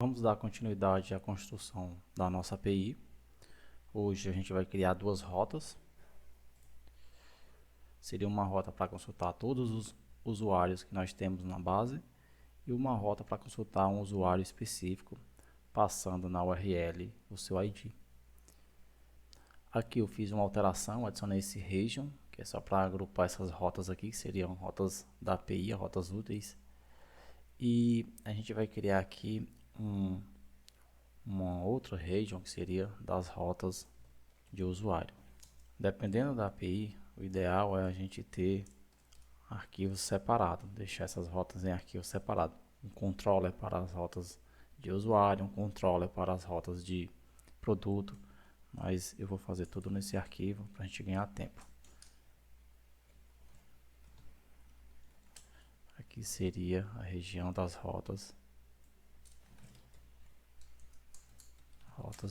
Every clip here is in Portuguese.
Vamos dar continuidade à construção da nossa API. Hoje a gente vai criar duas rotas. Seria uma rota para consultar todos os usuários que nós temos na base e uma rota para consultar um usuário específico, passando na URL o seu ID. Aqui eu fiz uma alteração, adicionei esse region, que é só para agrupar essas rotas aqui, que seriam rotas da API, rotas úteis. E a gente vai criar aqui uma outra region, que seria das rotas de usuário. Dependendo da API, o ideal é a gente ter arquivos separados, deixar essas rotas em arquivos separados. Um controller para as rotas de usuário, um controller para as rotas de produto, mas eu vou fazer tudo nesse arquivo para a gente ganhar tempo. Aqui seria a região das rotas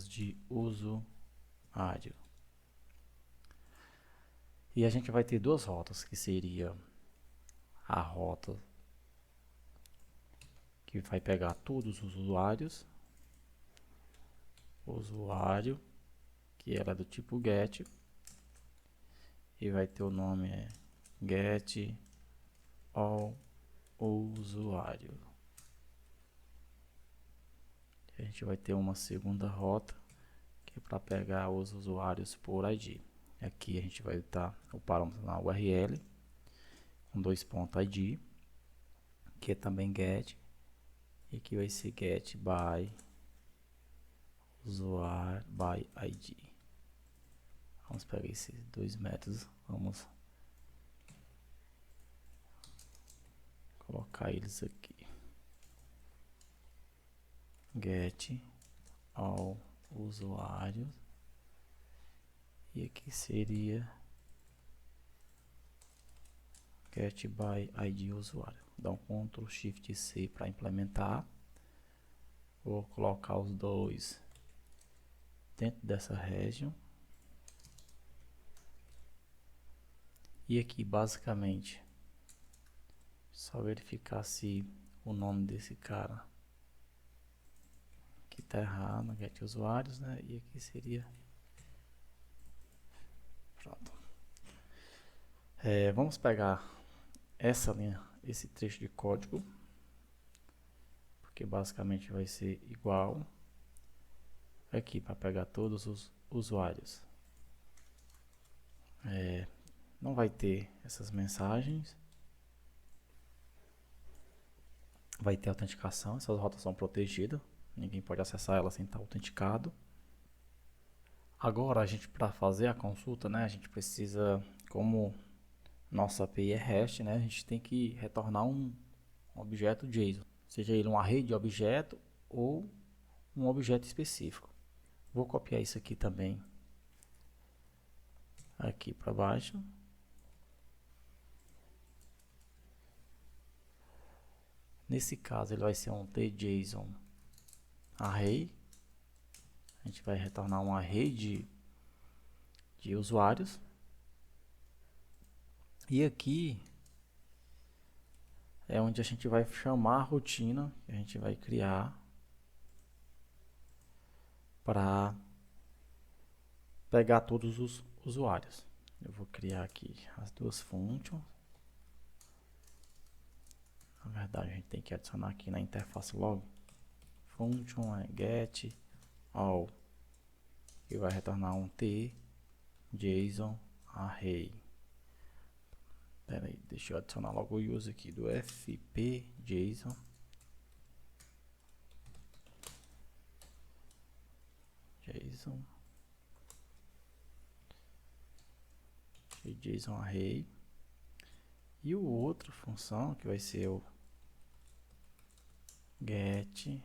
de usuário. E a gente vai ter duas rotas, que seria a rota que vai pegar todos os usuários, usuário, que ela é do tipo get, e vai ter o nome get all usuário. A gente vai ter uma segunda rota que é para pegar os usuários por ID. Aqui a gente vai estar o parâmetro na URL com .id, que é também get, e aqui vai ser get by usuário by ID. Vamos pegar esses dois métodos, vamos colocar eles aqui. Get all usuários, e aqui seria get by ID usuário. Dá um Ctrl Shift C para implementar. Vou colocar os dois dentro dessa região. E aqui basicamente só verificar se o nome desse cara aqui tá errado, get usuários, né? E aqui seria pronto. Vamos pegar essa linha, esse trecho de código, porque basicamente vai ser igual aqui para pegar todos os usuários. Não vai ter essas mensagens, vai ter autenticação, essas rotas são protegidas, ninguém pode acessar elas sem estar autenticado. Agora a gente, para fazer a consulta, né, a gente precisa, como nossa API é REST, né, a gente tem que retornar um objeto JSON, seja ele um array de objeto ou um objeto específico. Vou copiar isso aqui também aqui para baixo. Nesse caso ele vai ser um tJSON array. A gente vai retornar um array de usuários. E aqui é onde a gente vai chamar a rotina que a gente vai criar para pegar todos os usuários. Eu vou criar aqui as duas functions. Na verdade, a gente tem que adicionar aqui na interface log. Function é get all, e vai retornar um tJSON array. Pera aí, deixa eu adicionar logo o use aqui do fpJSON. JSON array. E o outro função que vai ser o get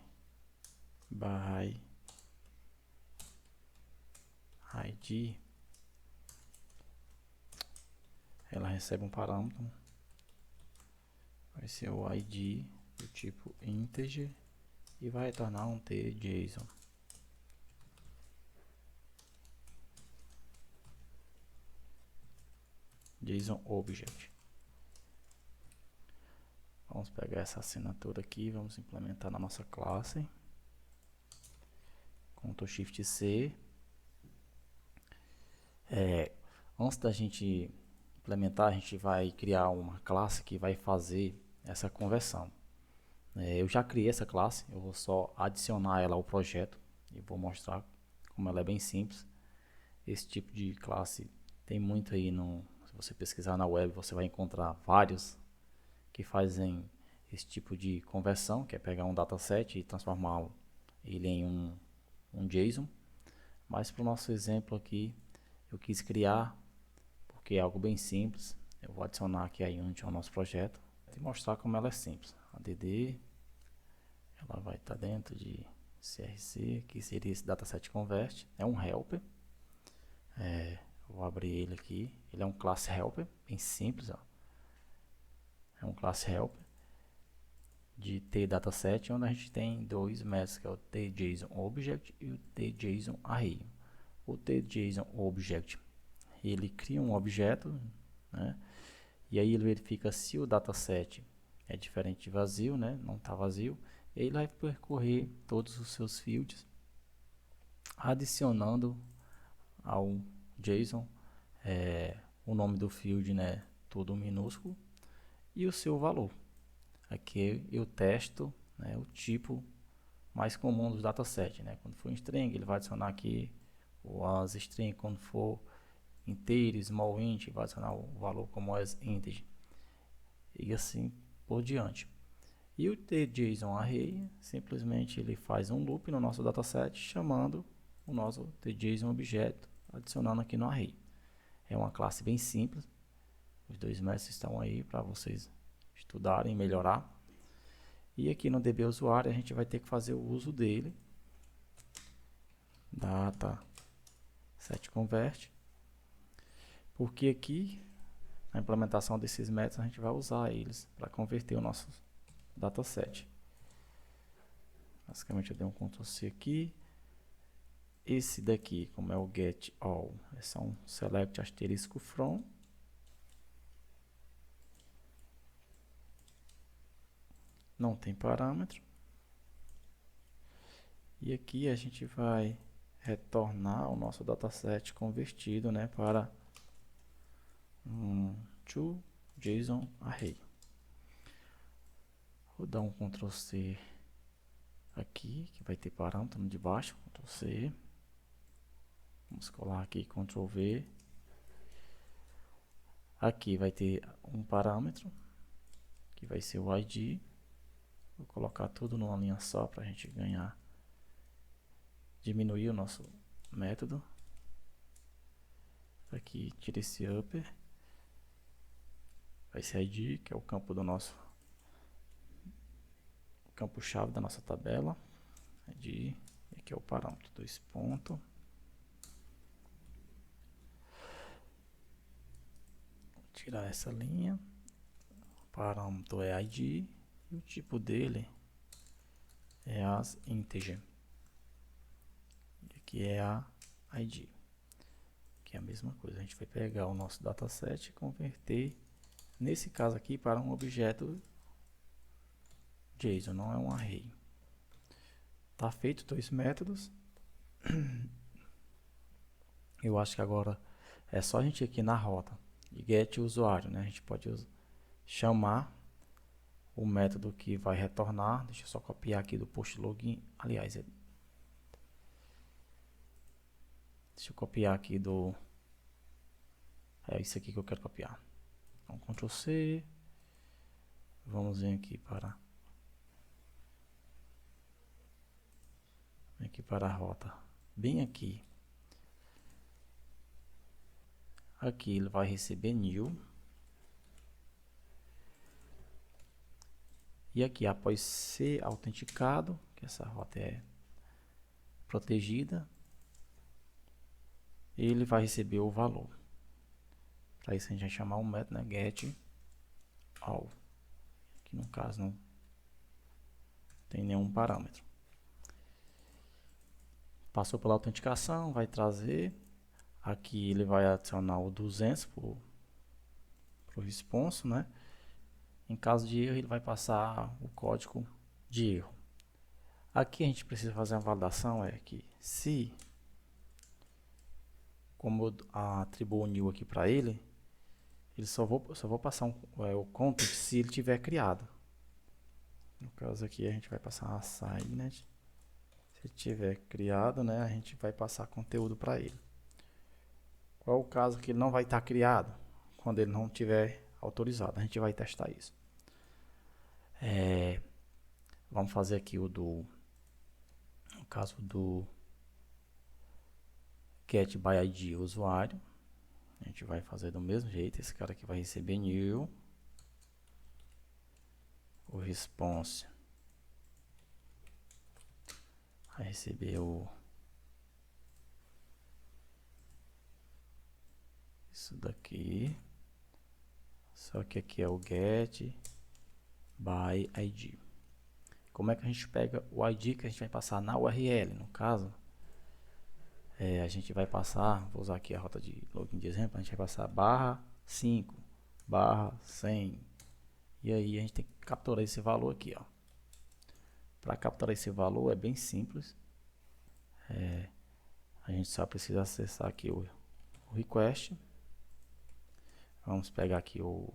by ID, ela recebe um parâmetro, vai ser o ID do tipo integer e vai retornar um tJSON. JSON object. Vamos pegar essa assinatura aqui, vamos implementar na nossa classe. Ctrl Shift C. Antes da gente implementar, a gente vai criar uma classe que vai fazer essa conversão. Eu já criei essa classe, eu vou só adicionar ela ao projeto e vou mostrar como ela é bem simples. Esse tipo de classe tem muito aí, se você pesquisar na web você vai encontrar vários que fazem esse tipo de conversão, que é pegar um dataset e transformá-lo ele em um JSON. Mas para o nosso exemplo aqui, eu quis criar, porque é algo bem simples. Eu vou adicionar aqui a Unity ao nosso projeto e mostrar como ela é simples. ADD, ela vai estar dentro de CRC, que seria esse dataset convert, é um helper. Vou abrir ele aqui, ele é um class helper, bem simples, ó. É um class helper de tDataset, onde a gente tem dois métodos, que é o tJSONObject e o tJSONArray. O tJSONObject, ele cria um objeto, né? E aí ele verifica se o dataset é diferente de vazio, né? Não está vazio. Ele vai percorrer todos os seus fields, adicionando ao JSON o nome do field, né? Tudo minúsculo, e o seu valor. Aqui eu testo, né, o tipo mais comum dos datasets, né? Quando for em string, ele vai adicionar aqui o as string. Quando for inteiro, small int, vai adicionar o valor como as integer, e assim por diante. E o tJSONArray, simplesmente ele faz um loop no nosso dataset, chamando o nosso tJSONObject, adicionando aqui no array. É uma classe bem simples, os dois métodos estão aí para vocês estudarem e melhorar. E aqui no DB usuário a gente vai ter que fazer o uso dele, datasetConvert, porque aqui na implementação desses métodos a gente vai usar eles para converter o nosso dataset. Basicamente eu dei um Ctrl C aqui. Esse daqui, como é o get all, é só um select asterisco from. Não tem parâmetro. E aqui a gente vai retornar o nosso dataset convertido, né, para um toJSONArray. Vou dar um Ctrl C aqui, que vai ter parâmetro no de baixo, Ctrl C. Vamos colar aqui, Ctrl V. Aqui vai ter um parâmetro, que vai ser o ID. Vou colocar tudo numa linha só para a gente diminuir o nosso método. Aqui tira esse upper, vai ser ID, que é o campo do nosso campo-chave da nossa tabela. ID, e aqui é o parâmetro, 2 pontos. Vou tirar essa linha. O parâmetro é ID e o tipo dele é as integer. E aqui é a ID, que é a mesma coisa. A gente vai pegar o nosso dataset e converter, nesse caso aqui, para um objeto JSON, não é um array. Tá feito dois métodos. Eu acho que agora é só a gente ir aqui na rota de get usuário, né? A gente pode chamar o método que vai retornar. Deixa eu só copiar aqui do post login. Aliás, deixa eu copiar aqui do... É isso aqui que eu quero copiar. Então, Ctrl C. Vamos vir aqui para a rota. Bem aqui. Aqui ele vai receber new. E aqui, após ser autenticado, que essa rota é protegida, ele vai receber o valor. Para isso a gente vai chamar um método, né, get all, que no caso não tem nenhum parâmetro. Passou pela autenticação, vai trazer. Aqui ele vai adicionar o 200 para o response, né? Em caso de erro, ele vai passar o código de erro. Aqui a gente precisa fazer uma validação, é que se, como eu atribuo o new aqui para ele, só vou passar o content se ele tiver criado. No caso aqui a gente vai passar assigned. Se tiver criado, né, a gente vai passar conteúdo para ele. Qual é o caso que ele não vai estar criado? Quando ele não tiver autorizado, a gente vai testar isso. Vamos fazer aqui no caso do get by ID usuário. A gente vai fazer do mesmo jeito. Esse cara aqui vai receber new. O response vai receber isso daqui. Só que aqui é o get by ID. Como é que a gente pega o ID que a gente vai passar na URL? No caso, a gente vai passar, vou usar aqui a rota de login de exemplo, a gente vai passar /5, /100. E aí a gente tem que capturar esse valor aqui, ó. Para capturar esse valor é bem simples. A gente só precisa acessar aqui o request. Vamos pegar aqui o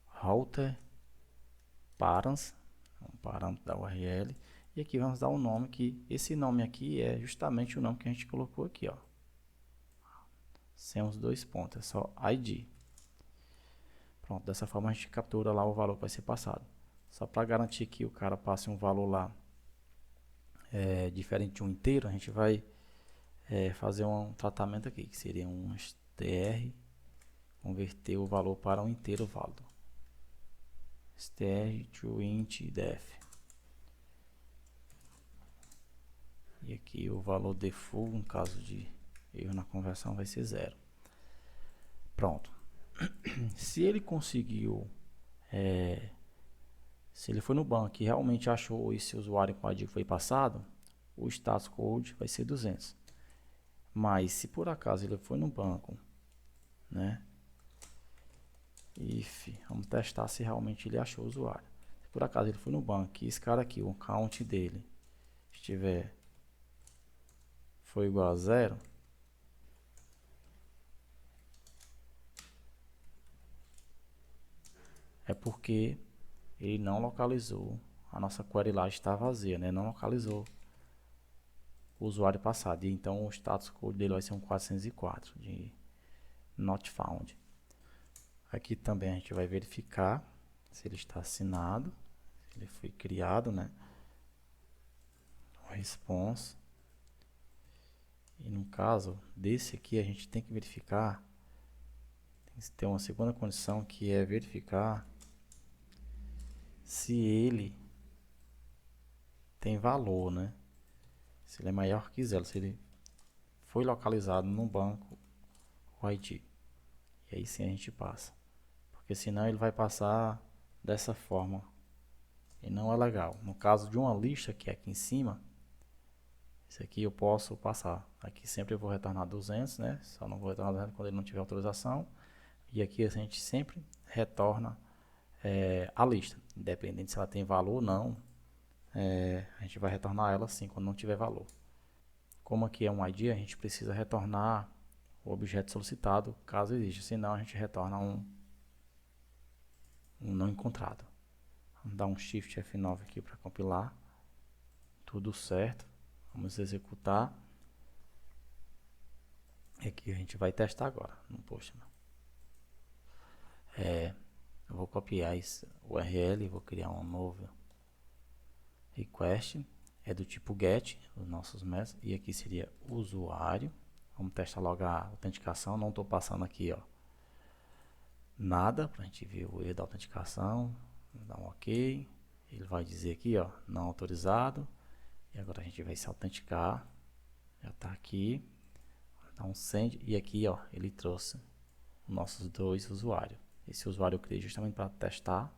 router params, um parâmetro da URL. E aqui vamos dar um nome, que esse nome aqui é justamente o nome que a gente colocou aqui, ó. Sem os dois pontos, é só ID. Pronto, dessa forma a gente captura lá o valor que vai ser passado. Só para garantir que o cara passe um valor lá diferente de um inteiro, a gente vai fazer um tratamento aqui, que seria um str, converter o valor para um inteiro válido. Str to int def. E aqui o valor default, no caso de erro na conversão, vai ser 0. Pronto. Se ele conseguiu, se ele foi no banco e realmente achou esse usuário com a ID que foi passado, o status code vai ser 200. Mas se por acaso ele foi no banco, né? If, vamos testar se realmente ele achou o usuário. Se por acaso ele foi no banco e esse cara aqui, o count dele foi igual a 0, é porque ele não localizou, a nossa query lá está vazia, né? Não localizou o usuário passado. E então o status code dele vai ser um 404 de not found. Aqui também a gente vai verificar se ele está assinado, se ele foi criado, né? O response. E no caso desse aqui a gente tem que verificar, tem que ter uma segunda condição, que é verificar se ele tem valor, né? Se ele é maior que 0, se ele foi localizado no banco o ID. E aí sim a gente passa. Porque senão ele vai passar dessa forma. E não é legal. No caso de uma lista, que é aqui em cima, esse aqui eu posso passar. Aqui sempre eu vou retornar 200, né? Só não vou retornar 200 quando ele não tiver autorização. E aqui a gente sempre retorna a lista. Independente se ela tem valor ou não, a gente vai retornar ela sim quando não tiver valor. Como aqui é um ID, a gente precisa retornar o objeto solicitado, caso exista. Senão a gente retorna um não encontrado. Vamos dar um Shift F9 aqui para compilar. Tudo certo. Vamos executar. E aqui a gente vai testar agora no Postman. Eu vou copiar esse URL e vou criar um novo request. É do tipo get, os nossos métodos. E aqui seria usuário. Vamos testar logo a autenticação. Não estou passando aqui, ó, nada para a gente ver o erro da autenticação. Vou dar um OK. Ele vai dizer aqui, ó, não autorizado. E agora a gente vai se autenticar. Já está aqui. Vou dar um send. E aqui, ó, ele trouxe nossos dois usuários. Esse usuário eu criei justamente para testar,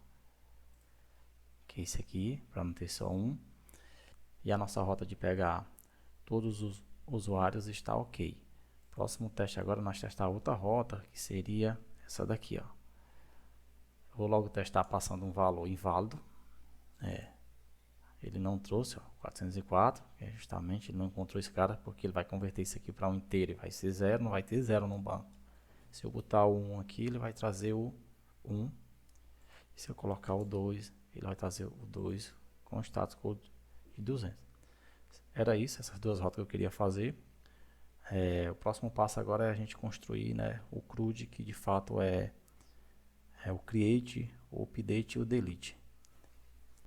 que é esse aqui, para não ter só um. E a nossa rota de pegar todos os usuários está ok. Próximo teste agora, nós testar outra rota, que seria essa daqui, ó. Vou logo testar passando um valor inválido. Ele não trouxe, ó, 404, que é justamente ele não encontrou esse cara porque ele vai converter isso aqui para um inteiro, e vai ser 0, não vai ter 0 no banco. Se eu botar o 1 aqui, ele vai trazer o 1. Se eu colocar o 2, ele vai trazer o 2 com o status code de 200. Era isso, essas duas rotas que eu queria fazer. O próximo passo agora é a gente construir, né, o CRUD, que de fato é o create, o update e o delete.